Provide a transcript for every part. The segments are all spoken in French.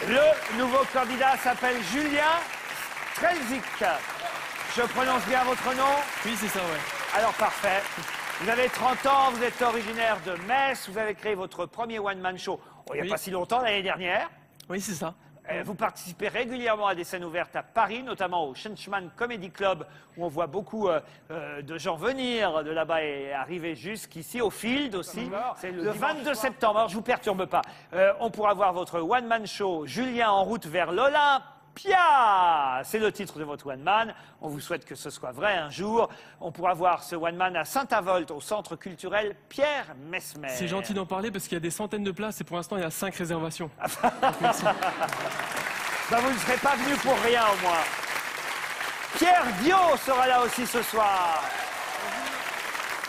Le nouveau candidat s'appelle Julien Strelzik. Je prononce bien votre nom? Oui, c'est ça, ouais. Alors, parfait. Vous avez 30 ans, vous êtes originaire de Metz, vous avez créé votre premier one-man show il n'y a pas si longtemps, l'année dernière. Oui, c'est ça. Vous participez régulièrement à des scènes ouvertes à Paris, notamment au Shenchman Comedy Club, où on voit beaucoup de gens venir de là-bas et arriver jusqu'ici, au Field aussi. C'est le 22 septembre, alors je ne vous perturbe pas. On pourra voir votre one-man show, Julien en route vers l'Olympia. C'est le titre de votre one-man. On vous souhaite que ce soit vrai un jour. On pourra voir ce one-man à Saint-Avold, au centre culturel Pierre Messmer. C'est gentil d'en parler parce qu'il y a des centaines de places et pour l'instant, il y a 5 réservations. Merci. Ben, vous ne serez pas venu pour rien au moins. Pierre Diot sera là aussi ce soir.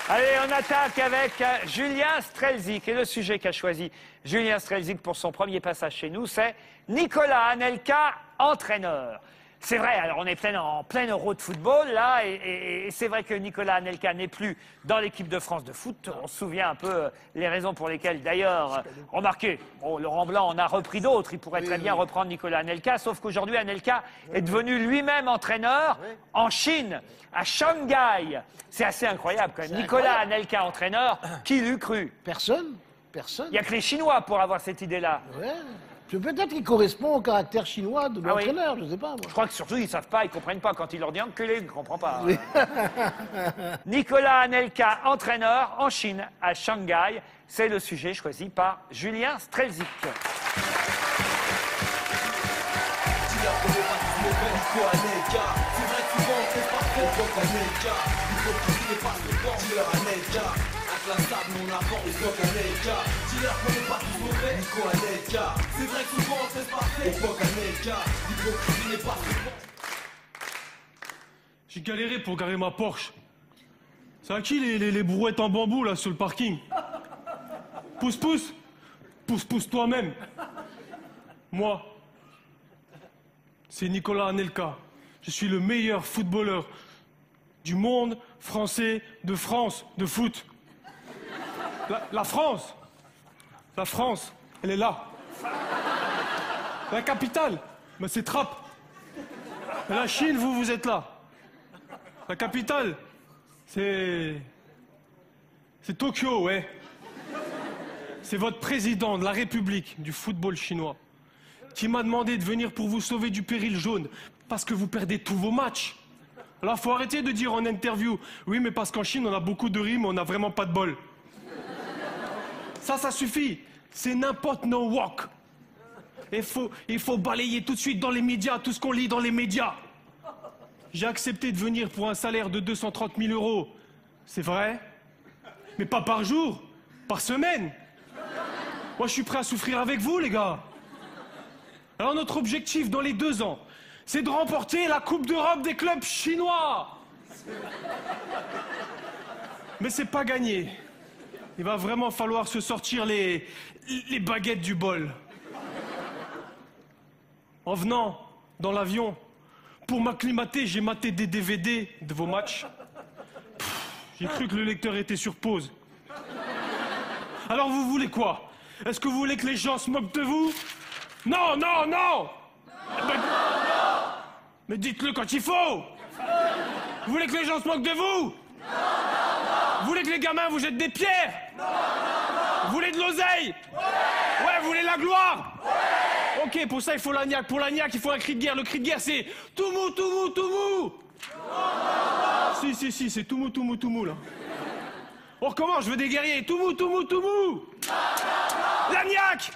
Allez, on attaque avec Julien Strelzik. Et le sujet qu'a choisi Julien Strelzik pour son premier passage chez nous, c'est Nicolas Anelka, entraîneur. C'est vrai, alors on est en plein Euro de football, là, et c'est vrai que Nicolas Anelka n'est plus dans l'équipe de France de foot. On se souvient un peu les raisons pour lesquelles, d'ailleurs, remarquez, Laurent Blanc en a repris d'autres, il pourrait très bien reprendre Nicolas Anelka, sauf qu'aujourd'hui, Anelka est devenu lui-même entraîneur en Chine, à Shanghai. C'est assez incroyable, quand même. Nicolas Anelka, entraîneur, qui l'eût cru? Personne. Personne. Il n'y a que les Chinois pour avoir cette idée-là. Ouais. Peut-être qu'il correspond au caractère chinois de l'entraîneur, je ne sais pas. Moi. Je crois que surtout, ils ne savent pas, ils ne comprennent pas. Quand il leur dit enculé, ils ne comprennent pas. Oui. Nicolas Anelka, entraîneur en Chine, à Shanghai. C'est le sujet choisi par Julien Strelzik. J'ai galéré pour garer ma Porsche. C'est à qui les brouettes en bambou là sur le parking? Pousse, pousse. Pousse, pousse toi-même. Moi, c'est Nicolas Anelka. Je suis le meilleur footballeur du monde français, de France, de foot. La France, elle est là. La capitale, ben c'est Trappes. Et la Chine, vous êtes là. La capitale, c'est Tokyo, ouais. C'est votre président de la République du football chinois qui m'a demandé de venir pour vous sauver du péril jaune parce que vous perdez tous vos matchs. Alors, faut arrêter de dire en interview, oui, mais parce qu'en Chine, on a beaucoup de riz, mais on n'a vraiment pas de bol. Ça suffit. C'est n'importe no walk. Il faut balayer tout de suite dans les médias, tout ce qu'on lit dans les médias. J'ai accepté de venir pour un salaire de 230 000 €. C'est vrai? Mais pas par jour, par semaine. Moi, je suis prêt à souffrir avec vous, les gars. Alors, notre objectif dans les 2 ans, c'est de remporter la Coupe d'Europe des clubs chinois. Mais c'est pas gagné. Il va vraiment falloir se sortir les baguettes du bol. En venant dans l'avion, pour m'acclimater, j'ai maté des DVD de vos matchs. J'ai cru que le lecteur était sur pause. Alors vous voulez quoi? Est-ce que vous voulez que les gens se moquent de vous? Non, non, non! Mais dites-le quand il faut! Vous voulez que les gens se moquent de vous? Vous voulez que les gamins vous jettent des pierres? Vous voulez de l'oseille? Ouais, vous voulez la gloire? Ok, pour ça il faut l'agnac. Pour l'agnac, il faut un cri de guerre. Le cri de guerre, c'est tout mou, tout mou, tout mou. Si, c'est tout mou, tout mou, tout mou, là. On recommence, je veux des guerriers. Tout mou, tout mou, tout mou. L'agnac!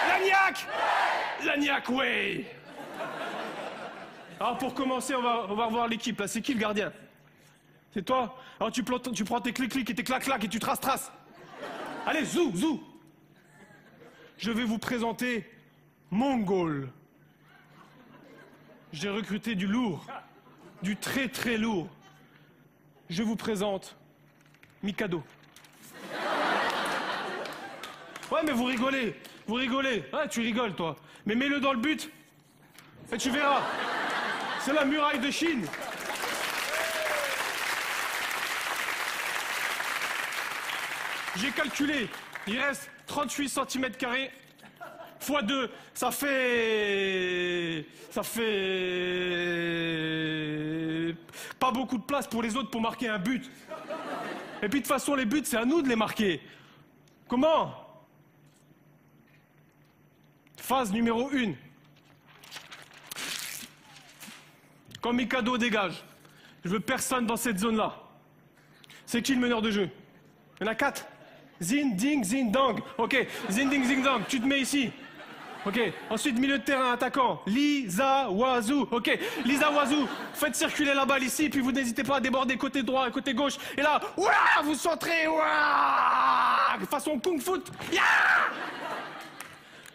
L'agnac! L'agnac, ouais. Alors pour commencer, on va revoir l'équipe. Là, c'est qui le gardien? C'est toi? Alors tu prends tes clics-clics et tes clac-clac et tu traces. Allez, zou. Je vais vous présenter Mongol. J'ai recruté du lourd, du très très lourd. Je vous présente Mikado. Ouais, mais vous rigolez. Ouais, tu rigoles, toi. Mais mets-le dans le but et tu verras. C'est la muraille de Chine. J'ai calculé. Il reste 38 cm². Fois 2, ça fait pas beaucoup de place pour les autres pour marquer un but. Et puis de toute façon, les buts, c'est à nous de les marquer. Comment? Phase numéro 1. Quand Mikado dégage, je veux personne dans cette zone-là. C'est qui le meneur de jeu? Il y en a 4. Zin, ding, zin, dang. Ok, zin, ding, zing, dang. Tu te mets ici. Ok, ensuite milieu de terrain, attaquant. Lisa Wazou. Ok, Lisa Wazou, faites circuler la balle ici, puis vous n'hésitez pas à déborder côté droit et côté gauche. Et là, ouah, vous centrez, ouah, façon kung fu. Yeah,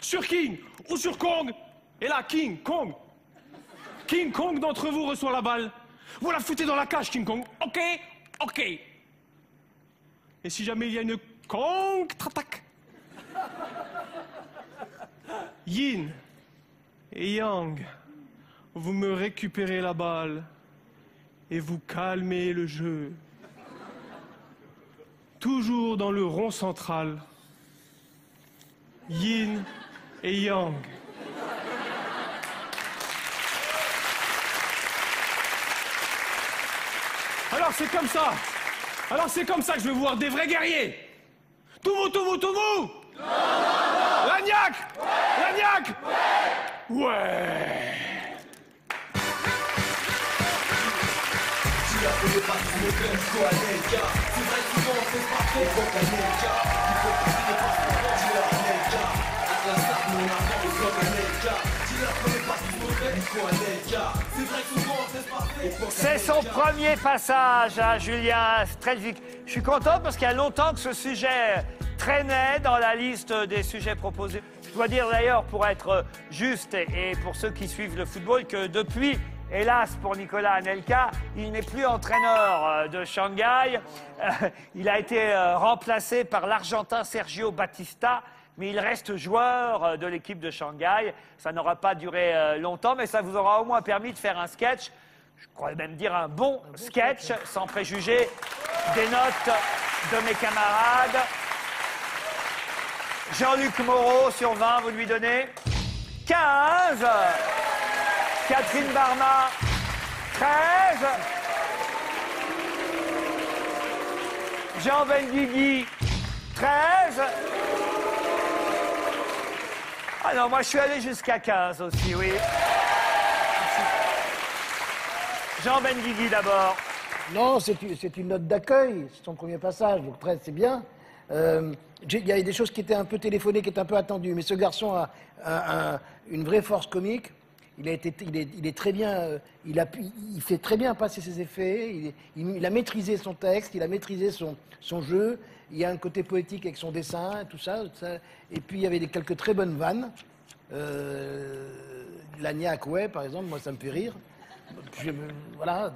sur King ou sur Kong. Et là, King Kong d'entre vous reçoit la balle. Vous la foutez dans la cage, King Kong. Ok, ok. Et si jamais il y a une contre-attaque, Yin et Yang, vous me récupérez la balle et vous calmez le jeu. Toujours dans le rond central. Yin et Yang. Alors c'est comme ça. Alors c'est comme ça que je veux voir des vrais guerriers. Tout vous. Lagnac. Lagnac. Ouais. C'est son premier passage à Julien Strelzik. Je suis content parce qu'il y a longtemps que ce sujet traînait dans la liste des sujets proposés. Je dois dire d'ailleurs, pour être juste et pour ceux qui suivent le football, que depuis, hélas pour Nicolas Anelka, il n'est plus entraîneur de Shanghai. Il a été remplacé par l'Argentin Sergio Batista, mais il reste joueur de l'équipe de Shanghai. Ça n'aura pas duré longtemps, mais ça vous aura au moins permis de faire un sketch. Je crois même dire un bon sketch, sans préjuger des notes de mes camarades. Jean-Luc Moreau, sur 20, vous lui donnez 15. Catherine Barma, 13. Jean Benguigui, 13. Ah non, moi je suis allé jusqu'à 15 aussi, oui. Jean Benguigui d'abord. Non, c'est une note d'accueil, c'est son premier passage, donc 13 c'est bien. Il y a des choses qui étaient un peu téléphonées, qui étaient un peu attendues, mais ce garçon a une vraie force comique. Il est très bien, il fait très bien passer ses effets, il a maîtrisé son texte, il a maîtrisé son jeu, il y a un côté poétique avec son dessin, tout ça. Et puis il y avait quelques très bonnes vannes. Lagnac, ouais, par exemple, moi ça me fait rire. Voilà,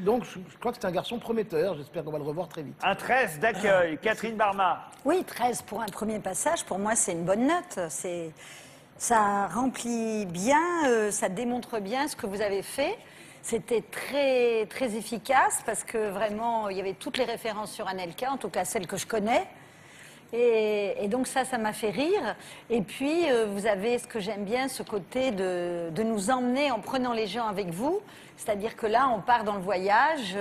donc je crois que c'est un garçon prometteur, j'espère qu'on va le revoir très vite. Un 13 d'accueil, Catherine Barma. Oui, 13 pour un premier passage, pour moi c'est une bonne note. Ça remplit bien, ça démontre bien ce que vous avez fait. C'était très, très efficace parce que vraiment il y avait toutes les références sur Anelka, en tout cas celles que je connais. Et donc ça m'a fait rire. Et puis, vous avez ce que j'aime bien, ce côté de nous emmener en prenant les gens avec vous. C'est-à-dire que là, on part dans le voyage.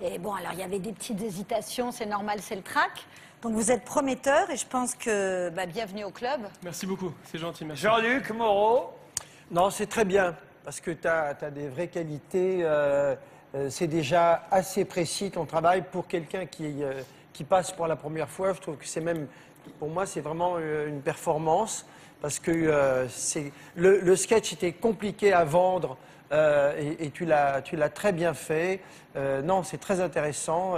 Et bon, alors il y avait des petites hésitations, c'est normal, c'est le trac. Donc vous êtes prometteur et je pense que bienvenue au club. Merci beaucoup, c'est gentil, merci. Jean-Luc Moreau. Non, c'est très bien, parce que tu as des vraies qualités. C'est déjà assez précis ton travail pour quelqu'un qui passe pour la première fois. Je trouve que c'est même, pour moi, c'est vraiment une performance parce que le sketch était compliqué à vendre et tu l'as très bien fait. Non, c'est très intéressant.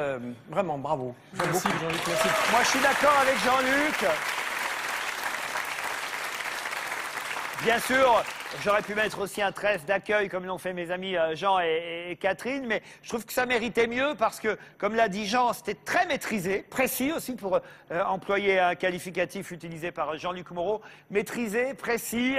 Vraiment, bravo. Merci, Jean-Luc, merci. Moi, je suis d'accord avec Jean-Luc. Bien sûr, J'aurais pu mettre aussi un 13 d'accueil comme l'ont fait mes amis Jean et Catherine, mais je trouve que ça méritait mieux parce que, comme l'a dit Jean, c'était très maîtrisé, précis aussi pour employer un qualificatif utilisé par Jean-Luc Moreau, maîtrisé, précis.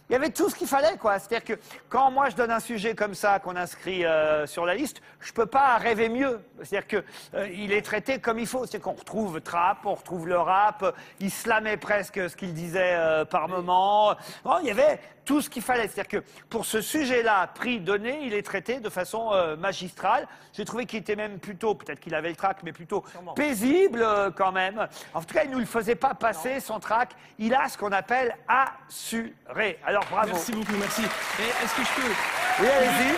Il y avait tout ce qu'il fallait, quoi. C'est-à-dire que quand moi je donne un sujet comme ça qu'on inscrit sur la liste, je peux pas rêver mieux. C'est-à-dire que il est traité comme il faut. C'est qu'on retrouve trap, on retrouve le rap, il slamait presque ce qu'il disait par moment. Bon, il y avait tout ce qu'il fallait. C'est-à-dire que pour ce sujet-là, prix donné, il est traité de façon magistrale. J'ai trouvé qu'il était même plutôt, peut-être qu'il avait le trac, mais plutôt paisible quand même. En tout cas, il ne nous le faisait pas passer, son trac. Il a ce qu'on appelle assuré. Alors, bravo. Merci beaucoup, merci. Et est-ce que je peux... Oui, allez-y.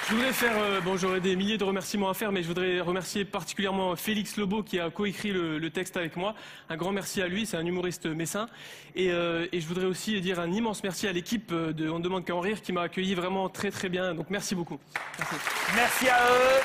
Je voudrais faire, bon, j'aurais des milliers de remerciements à faire, mais je voudrais remercier particulièrement Félix Lebeau qui a coécrit le texte avec moi. Un grand merci à lui, c'est un humoriste messin. Et je voudrais aussi dire un immense merci à l'équipe de On ne demande qu'à en rire qui m'a accueilli vraiment très très bien. Donc merci beaucoup. Merci. Merci à eux.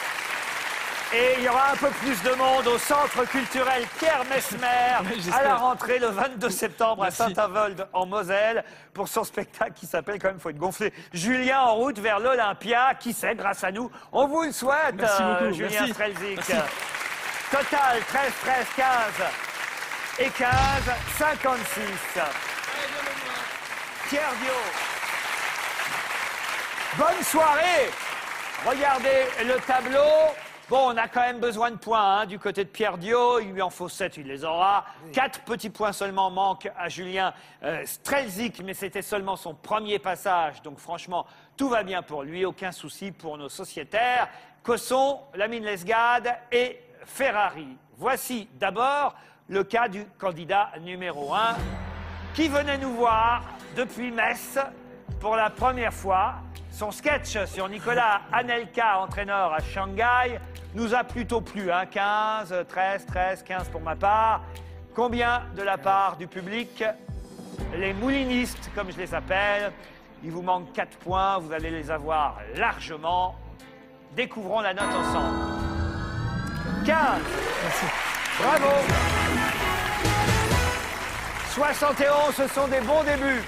Et il y aura un peu plus de monde au Centre culturel Pierre Messmer à la rentrée le 22 septembre à Saint-Avold en Moselle pour son spectacle qui s'appelle, quand même, faut être gonflé, Julien en route vers l'Olympia. Qui sait, grâce à nous, on vous le souhaite, merci beaucoup, Julien Strelzik. Merci. Total 13, 13, 15 et 15, 56. Pierre Dio. Bonne soirée. Regardez le tableau. Bon, on a quand même besoin de points du côté de Pierre Dio. Il lui en faut 7, il les aura. 4 petits points seulement manquent à Julien Strelzik, mais c'était seulement son premier passage. Donc franchement, tout va bien pour lui. Aucun souci pour nos sociétaires. Cosson, Lamine Lesgade et Ferrari. Voici d'abord le cas du candidat numéro 1 qui venait nous voir depuis Metz pour la première fois. Son sketch sur Nicolas Anelka, entraîneur à Shanghai, nous a plutôt plu. 15, 13, 13, 15 pour ma part. Combien de la part du public? Les moulinistes, comme je les appelle. Il vous manque 4 points, vous allez les avoir largement. Découvrons la note ensemble. 15. Merci. Bravo. 71, ce sont des bons débuts.